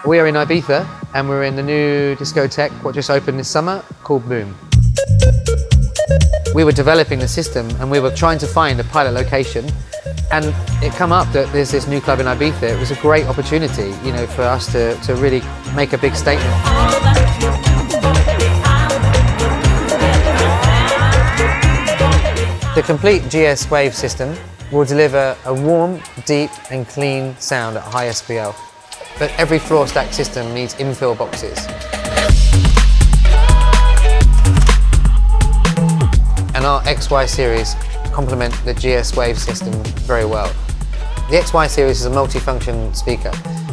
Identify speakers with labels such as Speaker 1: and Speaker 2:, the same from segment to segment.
Speaker 1: We are in Ibiza and we're in the new discotheque, what just opened this summer, called Moon. We were developing the system and we were trying to find a pilot location, and it come up that there's this new club in Ibiza. It was a great opportunity, you know, for us to really make a big statement. The complete GS Wave system will deliver a warm, deep and clean sound at high SPL. But every floor stack system needs infill boxes. And our XY series complement the GS Wave system very well. The XY series is a multi-function speaker.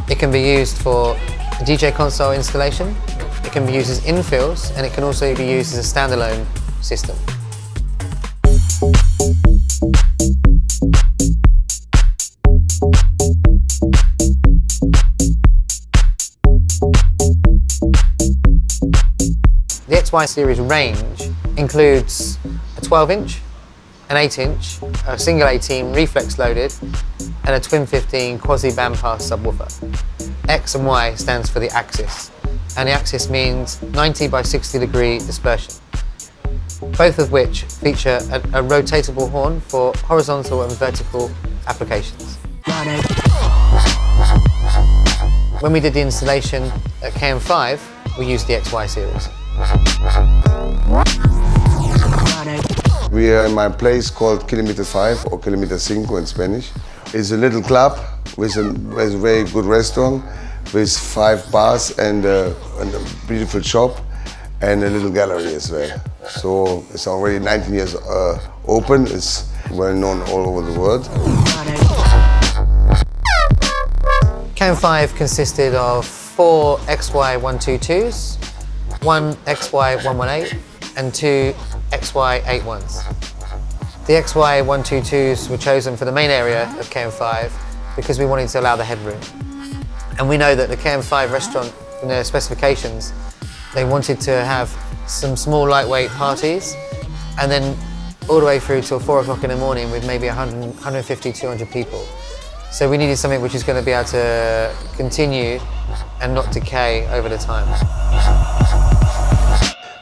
Speaker 1: It can be used for a DJ console installation, it can be used as infills, and it can also be used as a standalone system. The XY series range includes a 12-inch, an 8-inch, a single 18 reflex loaded, and a twin 15 quasi bandpass subwoofer. X and Y stands for the axis, and the axis means 90 by 60 degree dispersion, both of which feature a rotatable horn for horizontal and vertical applications. When we did the installation at KM5, we used the XY series.
Speaker 2: We are in my place called Kilometer 5 or Kilometer 5 in Spanish. It's a little club with a very good restaurant with 5 bars and a beautiful shop and a little gallery as well. So it's already 19 years open. It's well known all over the world.
Speaker 1: KM5 consisted of 4 XY122s, 1 XY118 and 2 XY81s. The XY122s were chosen for the main area of KM5 because we wanted to allow the headroom. And we know that the KM5 restaurant, in their specifications, they wanted to have some small lightweight parties, and then all the way through till 4 o'clock in the morning with maybe 150, 200 people. So we needed something which is going to be able to continue and not decay over the time.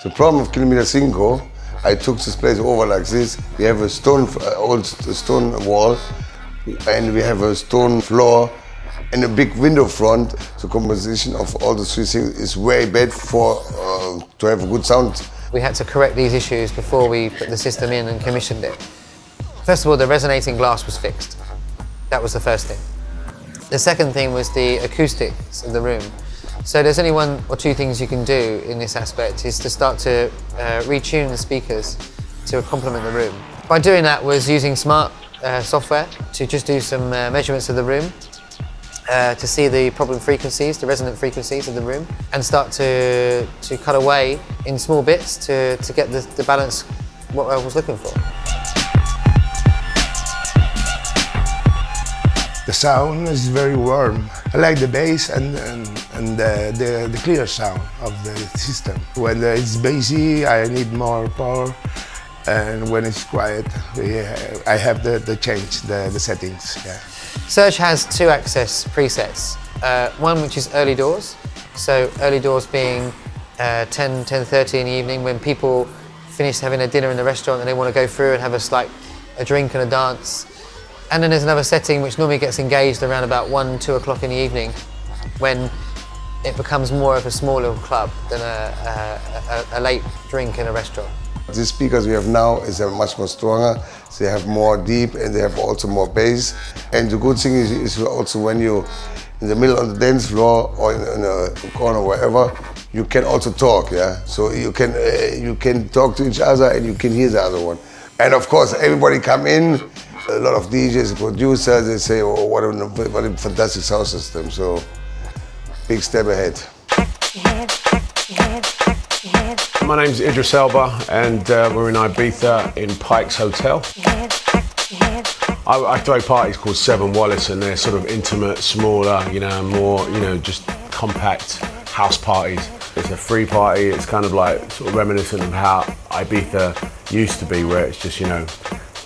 Speaker 2: The problem of Kilometer 5, I took this place over like this. We have a old stone wall, and we have a stone floor and a big window front. The composition of all the 3 things is very bad to have a good sound.
Speaker 1: We had to correct these issues before we put the system in and commissioned it. First of all, the resonating glass was fixed. That was the first thing. The second thing was the acoustics of the room. So there's only 1 or 2 things you can do in this aspect, is to start to retune the speakers to complement the room. By doing that was using smart software to just do some measurements of the room, to see the problem frequencies, the resonant frequencies of the room, and start to cut away in small bits to get the balance what I was looking for.
Speaker 3: The sound is very warm. I like the bass and the clear sound of the system. When it's bassy, I need more power, and when it's quiet, I have to change the settings. Yeah.
Speaker 1: Surge has 2 access presets. One which is early doors, so early doors being 10:30 in the evening when people finish having a dinner in the restaurant and they want to go through and have a drink and a dance. And then there's another setting which normally gets engaged around about 1, 2 o'clock in the evening, when it becomes more of a small little club than a late drink in a restaurant.
Speaker 2: The speakers we have now is much more stronger. They have more deep and they have also more bass. And the good thing is also when you in the middle of the dance floor or in a corner wherever, you can also talk. Yeah, so you can talk to each other and you can hear the other one. And of course, everybody come in. A lot of DJs, producers, they say, "Oh, what a fantastic sound system!" So, big step ahead.
Speaker 4: My name's Idris Elba, and we're in Ibiza in Pike's Hotel. I throw parties called 7 Wallace, and they're sort of intimate, smaller, more, just compact house parties. It's a free party. It's kind of like sort of reminiscent of how Ibiza used to be, where it's just,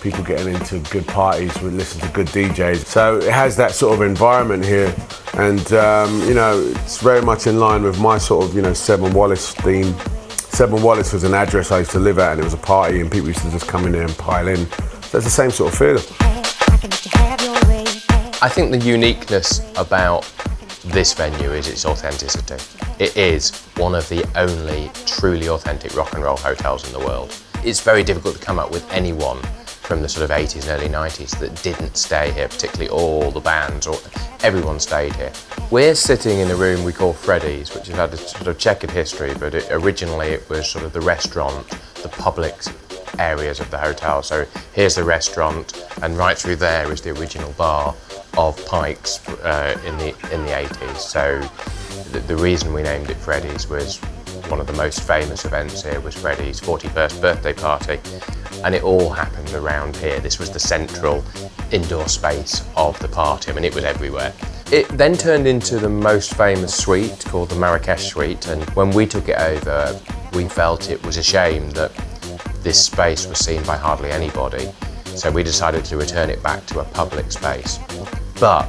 Speaker 4: people getting into good parties, we listen to good DJs. So it has that sort of environment here And you know, it's very much in line with my sort of, you know, Seven Wallace theme. Seven Wallace was an address I used to live at, and it was a party, and people used to just come in there and pile in. So it's the same sort of feeling.
Speaker 5: I think the uniqueness about this venue is its authenticity. It is one of the only truly authentic rock and roll hotels in the world. It's very difficult to come up with anyone from the sort of 80s and early 90s that didn't stay here, particularly all the bands, or everyone stayed here. We're sitting in a room we call Freddy's, which has had a sort of checkered history, but originally it was sort of the restaurant, the public areas of the hotel. So here's the restaurant, and right through there is the original bar of Pike's in the 80s. So the reason we named it Freddy's was one of the most famous events here was Freddie's 41st birthday party, and it all happened around here. This was the central indoor space of the party. I mean, it was everywhere. It then turned into the most famous suite called the Marrakesh Suite, and when we took it over, we felt it was a shame that this space was seen by hardly anybody, so we decided to return it back to a public space. But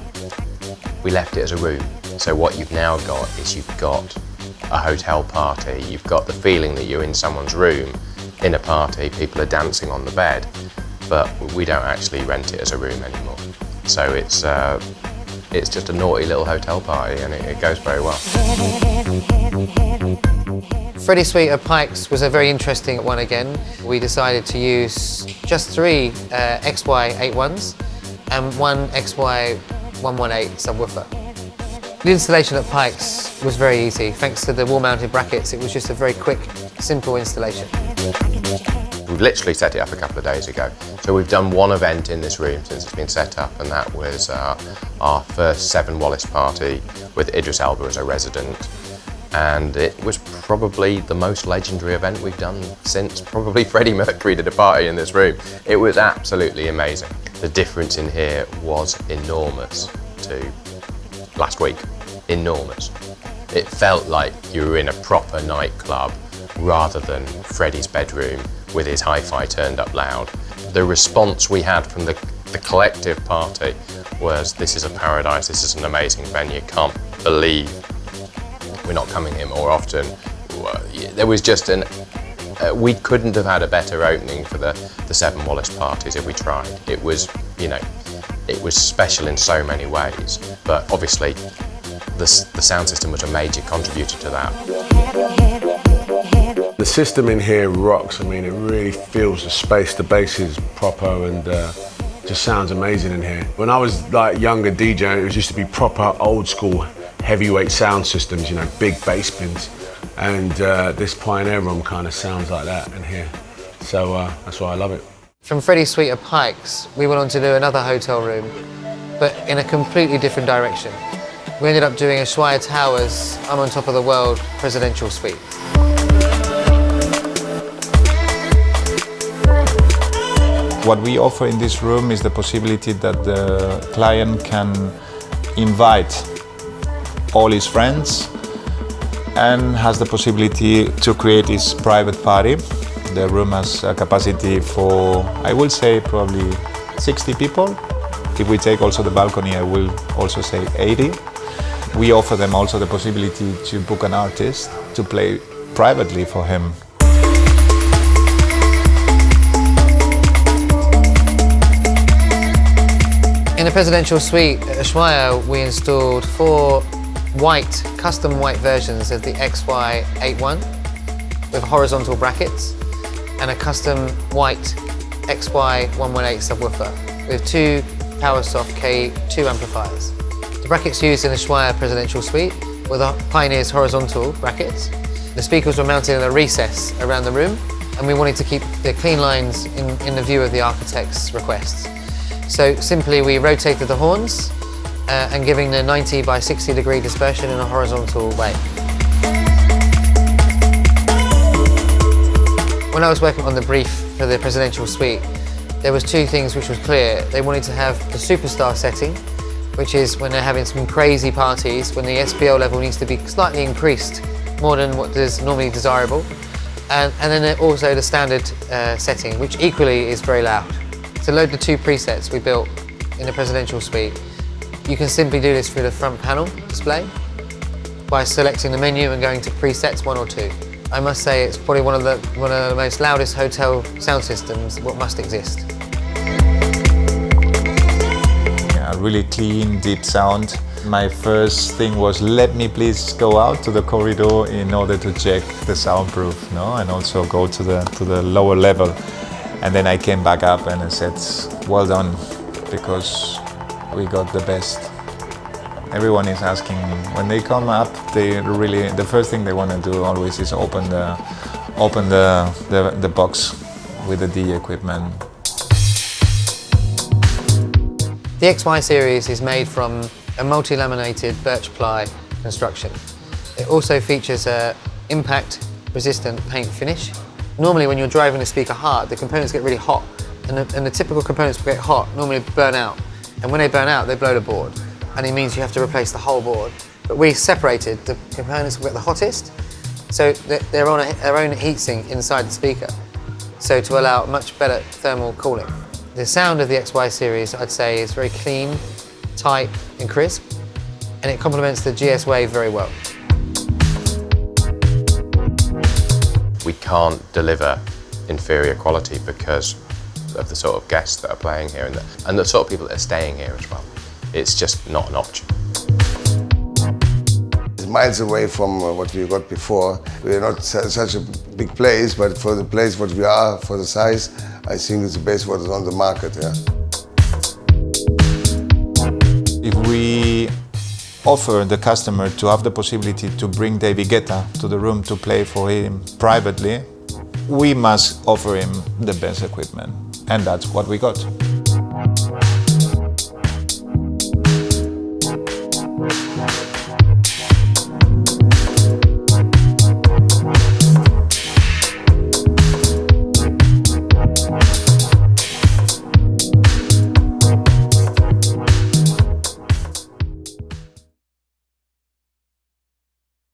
Speaker 5: we left it as a room, so what you've now got is you've got a hotel party, you've got the feeling that you're in someone's room in a party, people are dancing on the bed, but we don't actually rent it as a room anymore. So it's just a naughty little hotel party, and it goes very well.
Speaker 1: Freddy's Suite at Pike's was a very interesting one again. We decided to use just 3 XY81s and 1 XY118 subwoofer. The installation at Pike's was very easy. Thanks to the wall-mounted brackets, it was just a very quick, simple installation.
Speaker 5: We've literally set it up a couple of days ago. So we've done one event in this room since it's been set up, and that was our first Seven Wallace party with Idris Elba as a resident. And it was probably the most legendary event we've done since probably Freddie Mercury did a party in this room. It was absolutely amazing. The difference in here was enormous to last week. Enormous. It felt like you were in a proper nightclub rather than Freddie's bedroom with his hi-fi turned up loud. The response we had from the collective party was, this is a paradise, this is an amazing venue, can't believe we're not coming here more often. There was just we couldn't have had a better opening for the Seven Wallace parties if we tried. It was, you know, it was special in so many ways, but obviously the sound system was a major contributor to that.
Speaker 4: The system in here rocks. I mean, it really feels the space. The bass is proper and just sounds amazing in here. When I was like younger DJ, it was used to be proper old school heavyweight sound systems, you know, big bass bins. And this Pioneer room kind of sounds like that in here. So that's why I love it.
Speaker 1: From Freddy's Suite at Pike's, we went on to do another hotel room, but in a completely different direction. We ended up doing a Ushuaia Towers, I'm on top of the world presidential suite.
Speaker 6: What we offer in this room is the possibility that the client can invite all his friends and has the possibility to create his private party. The room has a capacity for, I will say, probably 60 people. If we take also the balcony, I will also say 80. We offer them also the possibility to book an artist to play privately for him.
Speaker 1: In the presidential suite at Ushuaia, we installed 4 custom white versions of the XY81 with horizontal brackets and a custom white XY118 subwoofer with 2 PowerSoft K2 amplifiers. The brackets used in the Ushuaia presidential suite were the Pioneer's horizontal brackets. The speakers were mounted in a recess around the room, and we wanted to keep the clean lines in the view of the architect's requests. So simply we rotated the horns and giving the 90 by 60 degree dispersion in a horizontal way. When I was working on the brief for the presidential suite, there was 2 things which was clear. They wanted to have the superstar setting, which is when they're having some crazy parties, when the SPL level needs to be slightly increased, more than what is normally desirable. And then also the standard setting, which equally is very loud. To load the 2 presets we built in the presidential suite, You can simply do this through the front panel display by selecting the menu and going to presets 1 or 2. I must say it's probably one of the most loudest hotel sound systems what must exist.
Speaker 6: Yeah, really clean, deep sound. My first thing was, let me please go out to the corridor in order to check the soundproof, no? And also go to the lower level. And then I came back up and I said, well done, because we got the best. Everyone is asking, when they come up, the first thing they want to do always is open the box with the D equipment.
Speaker 1: The XY series is made from a multi-laminated birch ply construction. It also features a impact-resistant paint finish. Normally when you're driving a speaker hard, the components get really hot, and the typical components will get hot, normally burn out. And when they burn out, they blow the board, and it means you have to replace the whole board. But we separated the components will get the hottest, so they're on their own heatsink inside the speaker, so to allow much better thermal cooling. The sound of the XY series, I'd say, is very clean, tight and crisp, and it complements the GS Wave very well.
Speaker 5: We can't deliver inferior quality because of the sort of guests that are playing here and the sort of people that are staying here as well. It's just not an option.
Speaker 2: It's miles away from what we got before. We're not such a big place, but for the place what we are, for the size, I think it's the best what is on the market. Yeah.
Speaker 6: If we offer the customer to have the possibility to bring David Guetta to the room to play for him privately, we must offer him the best equipment, and that's what we got.